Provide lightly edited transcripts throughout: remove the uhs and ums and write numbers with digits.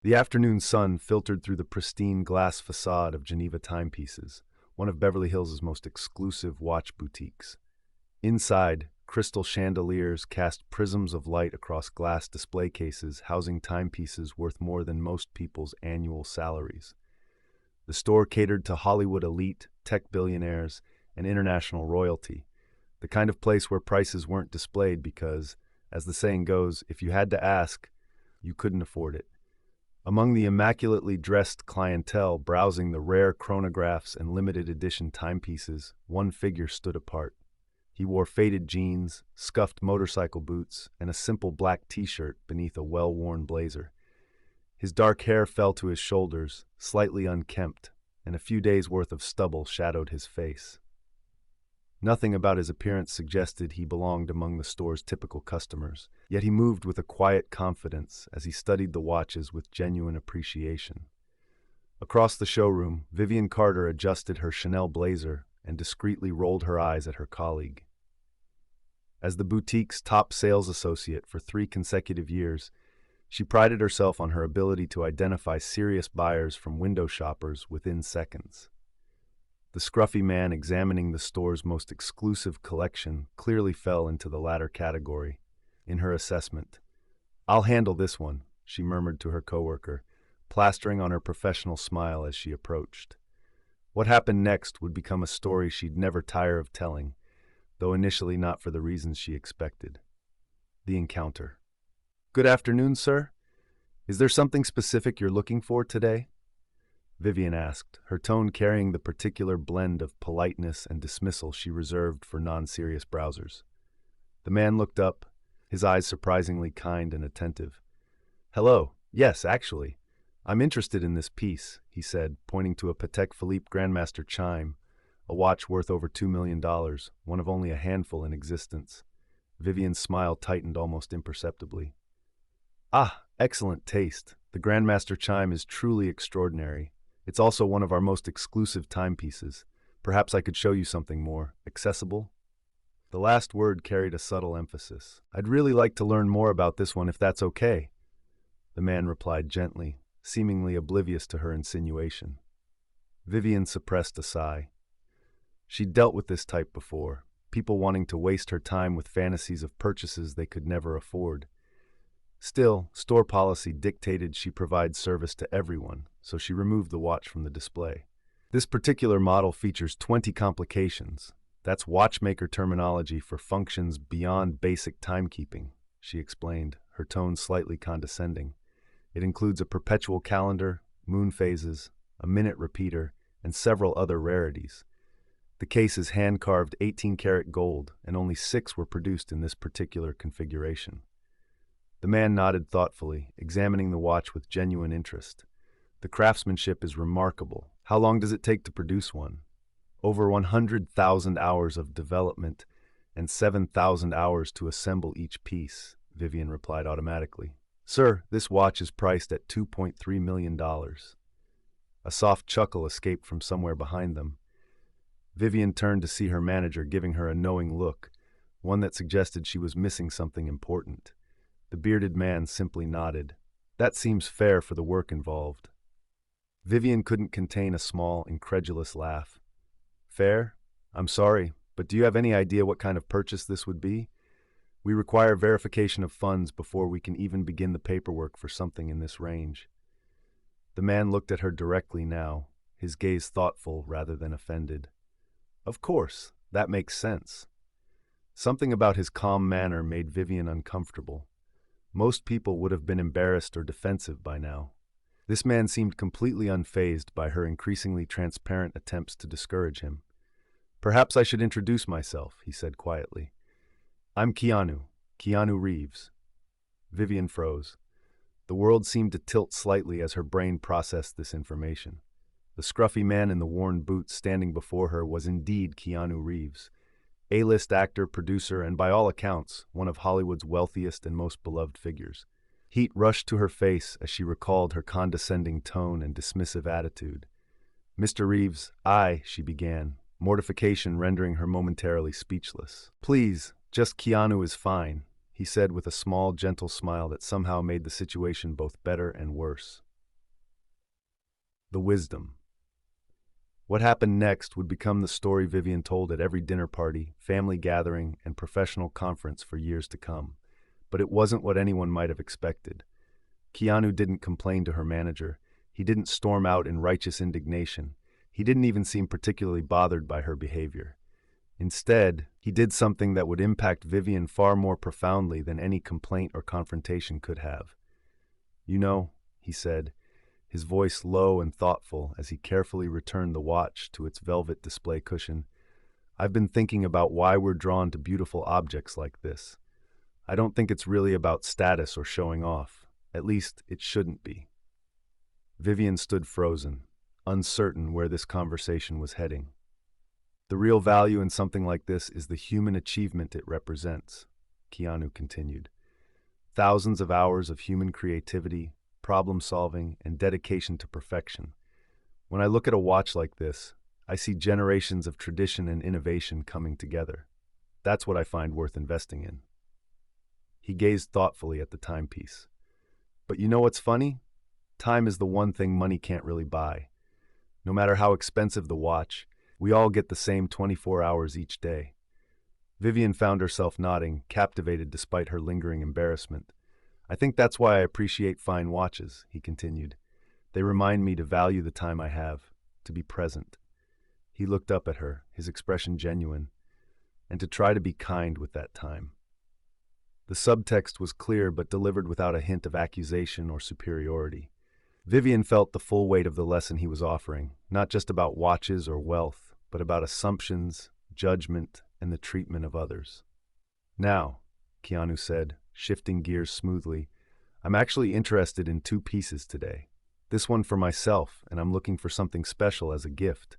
The afternoon sun filtered through the pristine glass facade of Geneva Timepieces, one of Beverly Hills' most exclusive watch boutiques. Inside, crystal chandeliers cast prisms of light across glass display cases housing timepieces worth more than most people's annual salaries. The store catered to Hollywood elite, tech billionaires, and international royalty, the kind of place where prices weren't displayed because, as the saying goes, if you had to ask, you couldn't afford it. Among the immaculately dressed clientele browsing the rare chronographs and limited edition timepieces, one figure stood apart. He wore faded jeans, scuffed motorcycle boots, and a simple black t-shirt beneath a well-worn blazer. His dark hair fell to his shoulders, slightly unkempt, and a few days' worth of stubble shadowed his face. Nothing about his appearance suggested he belonged among the store's typical customers, yet he moved with a quiet confidence as he studied the watches with genuine appreciation. Across the showroom, Vivian Carter adjusted her Chanel blazer and discreetly rolled her eyes at her colleague. As the boutique's top sales associate for 3 consecutive years, she prided herself on her ability to identify serious buyers from window shoppers within seconds. The scruffy man examining the store's most exclusive collection clearly fell into the latter category. In her assessment, "I'll handle this one," she murmured to her coworker, plastering on her professional smile as she approached. What happened next would become a story she'd never tire of telling, though initially not for the reasons she expected. The encounter. "Good afternoon, sir. Is there something specific you're looking for today?" Vivian asked, her tone carrying the particular blend of politeness and dismissal she reserved for non-serious browsers. The man looked up, his eyes surprisingly kind and attentive. "Hello. Yes, actually. I'm interested in this piece," he said, pointing to a Patek Philippe Grandmaster chime, a watch worth over $2 million, one of only a handful in existence. Vivian's smile tightened almost imperceptibly. "Ah, excellent taste. The Grandmaster chime is truly extraordinary. It's also one of our most exclusive timepieces. Perhaps I could show you something more accessible?" The last word carried a subtle emphasis. "I'd really like to learn more about this one if that's okay," the man replied gently, seemingly oblivious to her insinuation. Vivian suppressed a sigh. She'd dealt with this type before, people wanting to waste her time with fantasies of purchases they could never afford. Still, store policy dictated she provide service to everyone, so she removed the watch from the display. "This particular model features 20 complications. That's watchmaker terminology for functions beyond basic timekeeping," she explained, her tone slightly condescending. "It includes a perpetual calendar, moon phases, a minute repeater, and several other rarities. The case is hand-carved 18-karat gold, and only 6 were produced in this particular configuration." The man nodded thoughtfully, examining the watch with genuine interest. "The craftsmanship is remarkable. How long does it take to produce one?" "Over 100,000 hours of development and 7,000 hours to assemble each piece," Vivian replied automatically. "Sir, this watch is priced at $2.3 million. A soft chuckle escaped from somewhere behind them. Vivian turned to see her manager giving her a knowing look, one that suggested she was missing something important. The bearded man simply nodded. "That seems fair for the work involved." Vivian couldn't contain a small, incredulous laugh. "Fair? I'm sorry, but do you have any idea what kind of purchase this would be? We require verification of funds before we can even begin the paperwork for something in this range." The man looked at her directly now, his gaze thoughtful rather than offended. "Of course, that makes sense." Something about his calm manner made Vivian uncomfortable. Most people would have been embarrassed or defensive by now. This man seemed completely unfazed by her increasingly transparent attempts to discourage him. "Perhaps I should introduce myself," he said quietly. "I'm Keanu Reeves." Vivian froze. The world seemed to tilt slightly as her brain processed this information. The scruffy man in the worn boots standing before her was indeed Keanu Reeves, A-list actor, producer, and by all accounts, one of Hollywood's wealthiest and most beloved figures. Heat rushed to her face as she recalled her condescending tone and dismissive attitude. "Mr. Reeves, she began, mortification rendering her momentarily speechless. "Please, just Keanu is fine," he said with a small, gentle smile that somehow made the situation both better and worse. the wisdom. What happened next would become the story Vivian told at every dinner party, family gathering, and professional conference for years to come. But it wasn't what anyone might have expected. Keanu didn't complain to her manager. He didn't storm out in righteous indignation. He didn't even seem particularly bothered by her behavior. Instead, he did something that would impact Vivian far more profoundly than any complaint or confrontation could have. "You know," he said, his voice low and thoughtful as he carefully returned the watch to its velvet display cushion, "I've been thinking about why we're drawn to beautiful objects like this. I don't think it's really about status or showing off. At least, it shouldn't be." Vivian stood frozen, uncertain where this conversation was heading. "The real value in something like this is the human achievement it represents," Keanu continued. "Thousands of hours of human creativity, problem-solving, and dedication to perfection. When I look at a watch like this, I see generations of tradition and innovation coming together. That's what I find worth investing in." He gazed thoughtfully at the timepiece. "But you know what's funny? Time is the one thing money can't really buy. No matter how expensive the watch, we all get the same 24 hours each day." Vivian found herself nodding, captivated despite her lingering embarrassment. "I think that's why I appreciate fine watches," he continued. "They remind me to value the time I have, to be present." He looked up at her, his expression genuine, and to try to be kind with that time. The subtext was clear but delivered without a hint of accusation or superiority. Vivian felt the full weight of the lesson he was offering, not just about watches or wealth, but about assumptions, judgment, and the treatment of others. "Now," Keanu said, shifting gears smoothly, "I'm actually interested in two pieces today. This one for myself, and I'm looking for something special as a gift.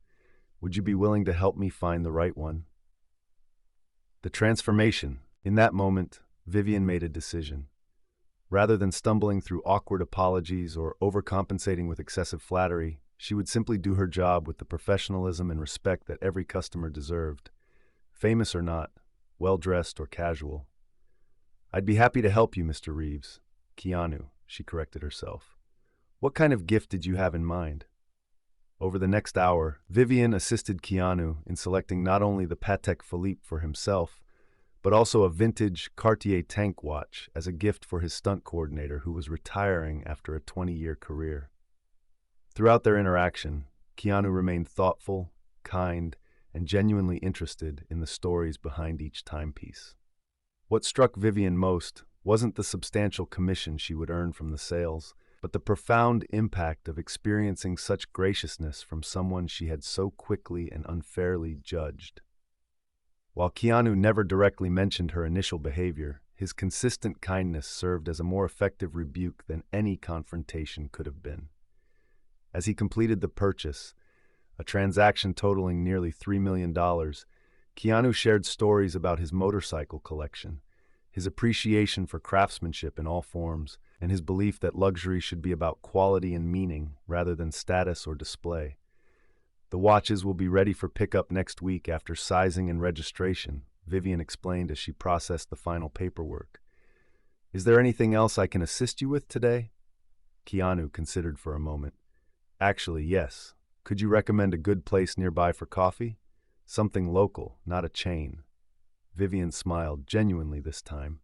Would you be willing to help me find the right one?" The transformation. In that moment, Vivian made a decision. Rather than stumbling through awkward apologies or overcompensating with excessive flattery, she would simply do her job with the professionalism and respect that every customer deserved, famous or not, well-dressed or casual. "I'd be happy to help you, Mr. Reeves." "Keanu," she corrected herself. "What kind of gift did you have in mind?" Over the next hour, Vivian assisted Keanu in selecting not only the Patek Philippe for himself, but also a vintage Cartier tank watch as a gift for his stunt coordinator who was retiring after a 20-year career. Throughout their interaction, Keanu remained thoughtful, kind, and genuinely interested in the stories behind each timepiece. What struck Vivian most wasn't the substantial commission she would earn from the sales, but the profound impact of experiencing such graciousness from someone she had so quickly and unfairly judged. While Keanu never directly mentioned her initial behavior, his consistent kindness served as a more effective rebuke than any confrontation could have been. As he completed the purchase, a transaction totaling nearly $3 million, Keanu shared stories about his motorcycle collection, his appreciation for craftsmanship in all forms, and his belief that luxury should be about quality and meaning rather than status or display. "The watches will be ready for pickup next week after sizing and registration," Vivian explained as she processed the final paperwork. "Is there anything else I can assist you with today?" Keanu considered for a moment. "Actually, yes. Could you recommend a good place nearby for coffee? Something local, not a chain." Vivian smiled, genuinely this time.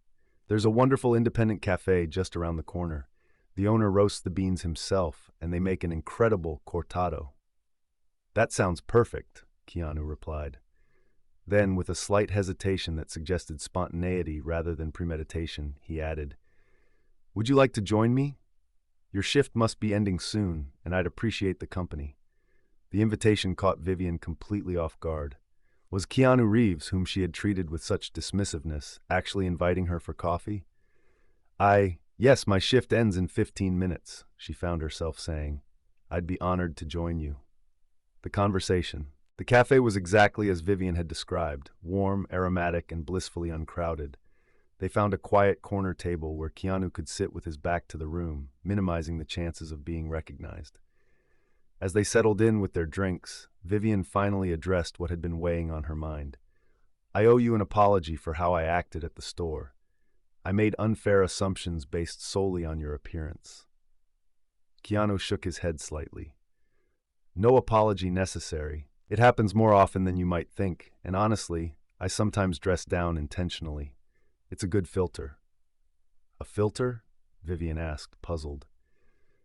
"There's a wonderful independent cafe just around the corner. The owner roasts the beans himself, and they make an incredible cortado." "That sounds perfect," Keanu replied. Then, with a slight hesitation that suggested spontaneity rather than premeditation, he added, "Would you like to join me? Your shift must be ending soon, and I'd appreciate the company." The invitation caught Vivian completely off guard. Was Keanu Reeves, whom she had treated with such dismissiveness, actually inviting her for coffee? Yes, my shift ends in 15 minutes, she found herself saying. "I'd be honored to join you." The conversation. The cafe was exactly as Vivian had described, warm, aromatic, and blissfully uncrowded. They found a quiet corner table where Keanu could sit with his back to the room, minimizing the chances of being recognized. As they settled in with their drinks, Vivian finally addressed what had been weighing on her mind. "I owe you an apology for how I acted at the store. I made unfair assumptions based solely on your appearance." Keanu shook his head slightly. No apology necessary. It happens more often than you might think, and honestly, I sometimes dress down intentionally. It's a good filter. A filter? Vivian asked, puzzled.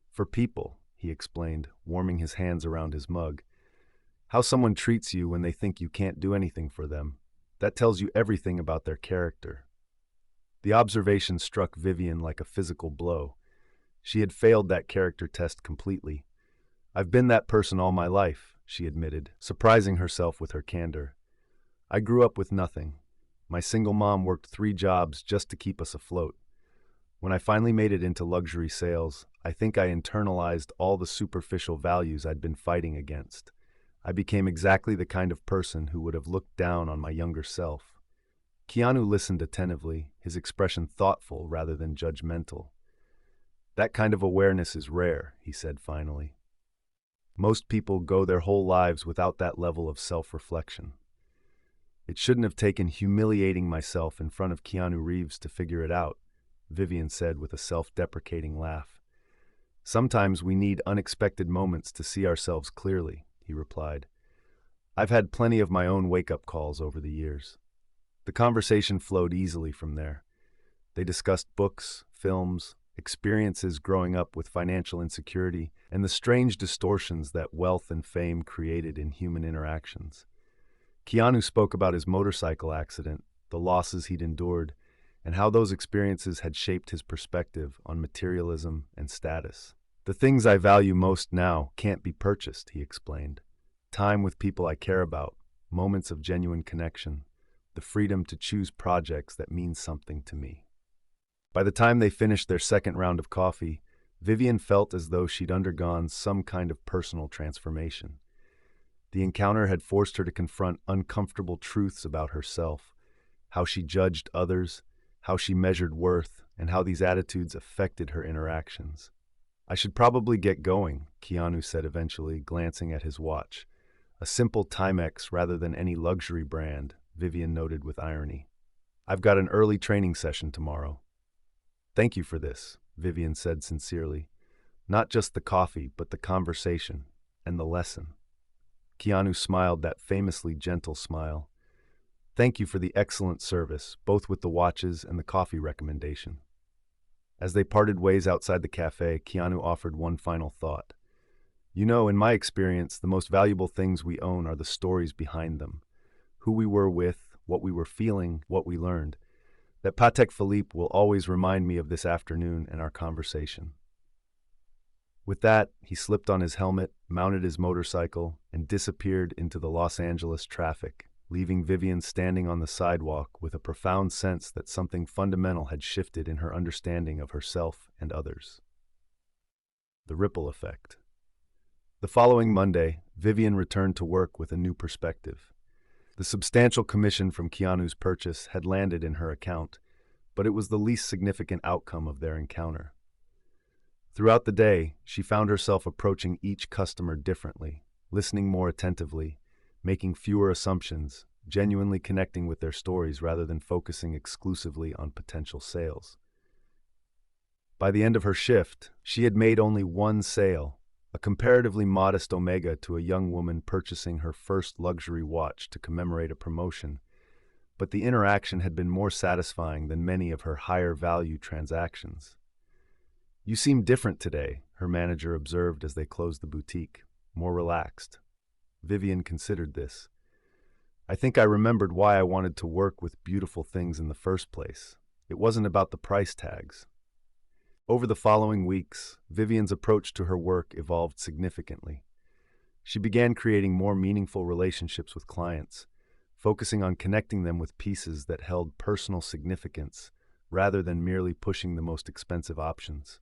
For people, he explained, warming his hands around his mug. How someone treats you when they think you can't do anything for them. That tells you everything about their character. The observation struck Vivian like a physical blow. She had failed that character test completely. I've been that person all my life, she admitted, surprising herself with her candor. I grew up with nothing. My single mom worked 3 jobs just to keep us afloat. When I finally made it into luxury sales, I think I internalized all the superficial values I'd been fighting against. I became exactly the kind of person who would have looked down on my younger self. Keanu listened attentively, his expression thoughtful rather than judgmental. That kind of awareness is rare, he said finally. Most people go their whole lives without that level of self-reflection. It shouldn't have taken humiliating myself in front of Keanu Reeves to figure it out, Vivian said with a self-deprecating laugh. Sometimes we need unexpected moments to see ourselves clearly, he replied. I've had plenty of my own wake-up calls over the years. The conversation flowed easily from there. They discussed books, films, experiences growing up with financial insecurity, and the strange distortions that wealth and fame created in human interactions. Keanu spoke about his motorcycle accident, the losses he'd endured, and how those experiences had shaped his perspective on materialism and status. The things I value most now can't be purchased, he explained. Time with people I care about, moments of genuine connection, the freedom to choose projects that mean something to me. By the time they finished their second round of coffee, Vivian felt as though she'd undergone some kind of personal transformation. The encounter had forced her to confront uncomfortable truths about herself, how she judged others, how she measured worth, and how these attitudes affected her interactions. I should probably get going, Keanu said eventually, glancing at his watch. A simple Timex rather than any luxury brand, Vivian noted with irony. I've got an early training session tomorrow. Thank you for this, Vivian said sincerely. Not just the coffee, but the conversation and the lesson. Keanu smiled that famously gentle smile. Thank you for the excellent service, both with the watches and the coffee recommendation. As they parted ways outside the cafe, Keanu offered one final thought. You know, in my experience, the most valuable things we own are the stories behind them. Who we were with, what we were feeling, what we learned. That Patek Philippe will always remind me of this afternoon and our conversation. With that, he slipped on his helmet, mounted his motorcycle, and disappeared into the Los Angeles traffic, leaving Vivian standing on the sidewalk with a profound sense that something fundamental had shifted in her understanding of herself and others. The ripple effect. The following Monday, Vivian returned to work with a new perspective. The substantial commission from Keanu's purchase had landed in her account, but it was the least significant outcome of their encounter. Throughout the day, she found herself approaching each customer differently, listening more attentively, making fewer assumptions, genuinely connecting with their stories rather than focusing exclusively on potential sales. By the end of her shift, she had made only one sale, a comparatively modest omega to a young woman purchasing her first luxury watch to commemorate a promotion, but the interaction had been more satisfying than many of her higher-value transactions. You seem different today, her manager observed as they closed the boutique, more relaxed. Vivian considered this. I think I remembered why I wanted to work with beautiful things in the first place. It wasn't about the price tags. Over the following weeks, Vivian's approach to her work evolved significantly. She began creating more meaningful relationships with clients, focusing on connecting them with pieces that held personal significance rather than merely pushing the most expensive options.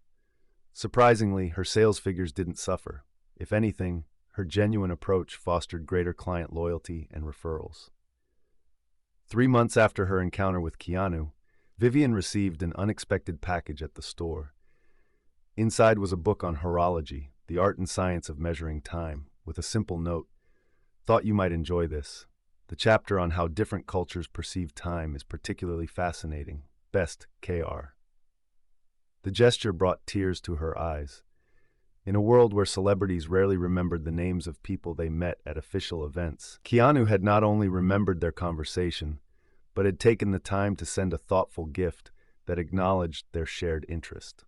Surprisingly, her sales figures didn't suffer. If anything, her genuine approach fostered greater client loyalty and referrals. 3 months after her encounter with Keanu, Vivian received an unexpected package at the store. Inside was a book on horology, the art and science of measuring time, with a simple note. Thought you might enjoy this. The chapter on how different cultures perceive time is particularly fascinating. Best, KR. The gesture brought tears to her eyes. In a world where celebrities rarely remembered the names of people they met at official events, Keanu had not only remembered their conversation, but had taken the time to send a thoughtful gift that acknowledged their shared interest.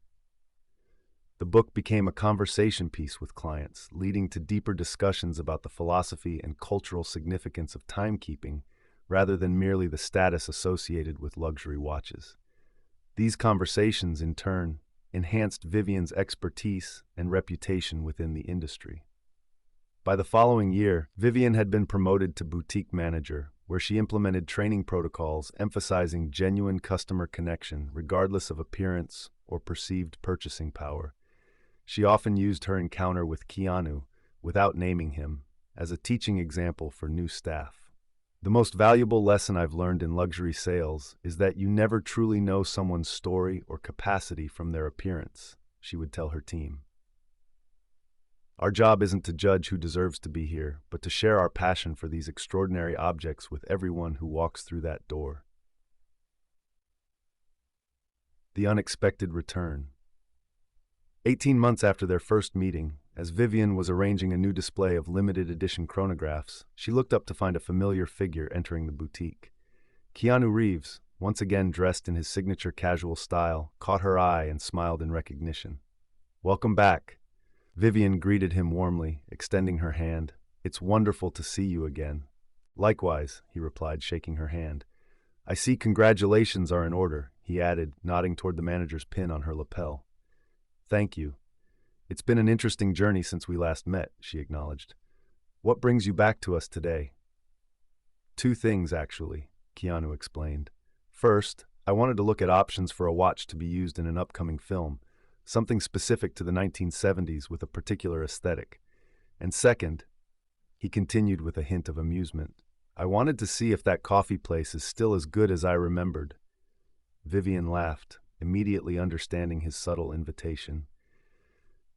The book became a conversation piece with clients, leading to deeper discussions about the philosophy and cultural significance of timekeeping, rather than merely the status associated with luxury watches. These conversations, in turn, enhanced Vivian's expertise and reputation within the industry. By the following year, Vivian had been promoted to boutique manager, where she implemented training protocols emphasizing genuine customer connection regardless of appearance or perceived purchasing power. She often used her encounter with Keanu, without naming him, as a teaching example for new staff. The most valuable lesson I've learned in luxury sales is that you never truly know someone's story or capacity from their appearance, she would tell her team. Our job isn't to judge who deserves to be here, but to share our passion for these extraordinary objects with everyone who walks through that door. The unexpected return. 18 months after their first meeting, as Vivian was arranging a new display of limited edition chronographs, she looked up to find a familiar figure entering the boutique. Keanu Reeves, once again dressed in his signature casual style, caught her eye and smiled in recognition. "Welcome back." Vivian greeted him warmly, extending her hand. "It's wonderful to see you again." "Likewise," he replied, shaking her hand. "I see congratulations are in order," he added, nodding toward the manager's pin on her lapel. "Thank you. It's been an interesting journey since we last met," she acknowledged. "What brings you back to us today?" "Two things, actually," Keanu explained. "First, I wanted to look at options for a watch to be used in an upcoming film, something specific to the 1970s with a particular aesthetic. And second," he continued with a hint of amusement, "I wanted to see if that coffee place is still as good as I remembered." Vivian laughed, immediately understanding his subtle invitation.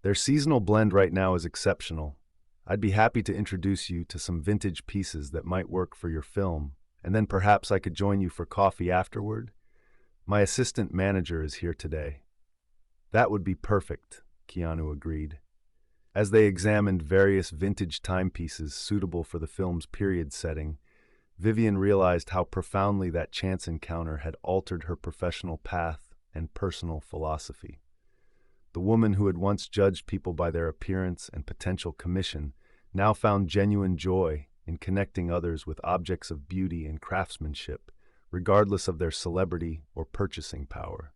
"Their seasonal blend right now is exceptional. I'd be happy to introduce you to some vintage pieces that might work for your film, and then perhaps I could join you for coffee afterward. My assistant manager is here today." "That would be perfect," Keanu agreed. As they examined various vintage timepieces suitable for the film's period setting, Vivian realized how profoundly that chance encounter had altered her professional path and personal philosophy. The woman who had once judged people by their appearance and potential commission now found genuine joy in connecting others with objects of beauty and craftsmanship, regardless of their celebrity or purchasing power.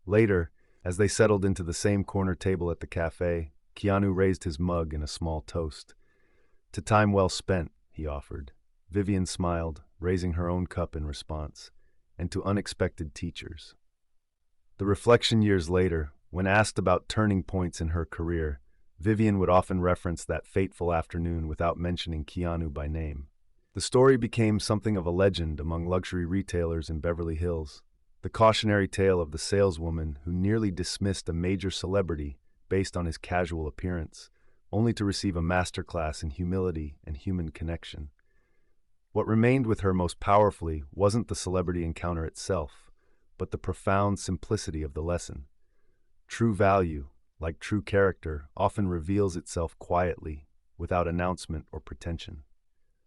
Later, as they settled into the same corner table at the cafe, Keanu raised his mug in a small toast. "To time well spent," he offered. Vivian smiled, raising her own cup in response, "and to unexpected teachers." The reflection years later, when asked about turning points in her career, Vivian would often reference that fateful afternoon without mentioning Keanu by name. The story became something of a legend among luxury retailers in Beverly Hills, the cautionary tale of the saleswoman who nearly dismissed a major celebrity based on his casual appearance, only to receive a masterclass in humility and human connection. What remained with her most powerfully wasn't the celebrity encounter itself, but the profound simplicity of the lesson. True value, like true character, often reveals itself quietly, without announcement or pretension.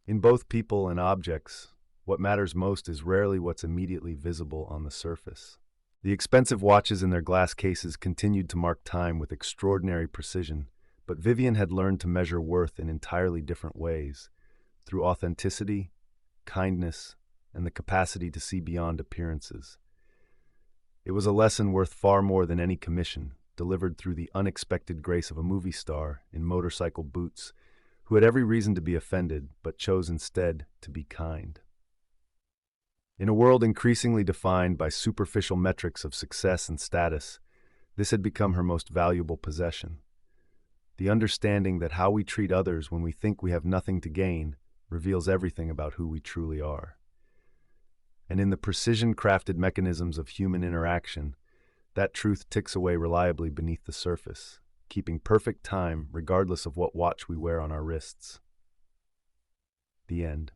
In both people and objects, what matters most is rarely what's immediately visible on the surface. The expensive watches in their glass cases continued to mark time with extraordinary precision, but Vivian had learned to measure worth in entirely different ways, through authenticity, kindness, and the capacity to see beyond appearances. It was a lesson worth far more than any commission, delivered through the unexpected grace of a movie star in motorcycle boots, who had every reason to be offended, but chose instead to be kind. In a world increasingly defined by superficial metrics of success and status, this had become her most valuable possession. The understanding that how we treat others when we think we have nothing to gain reveals everything about who we truly are. And in the precision-crafted mechanisms of human interaction, that truth ticks away reliably beneath the surface, keeping perfect time regardless of what watch we wear on our wrists. The end.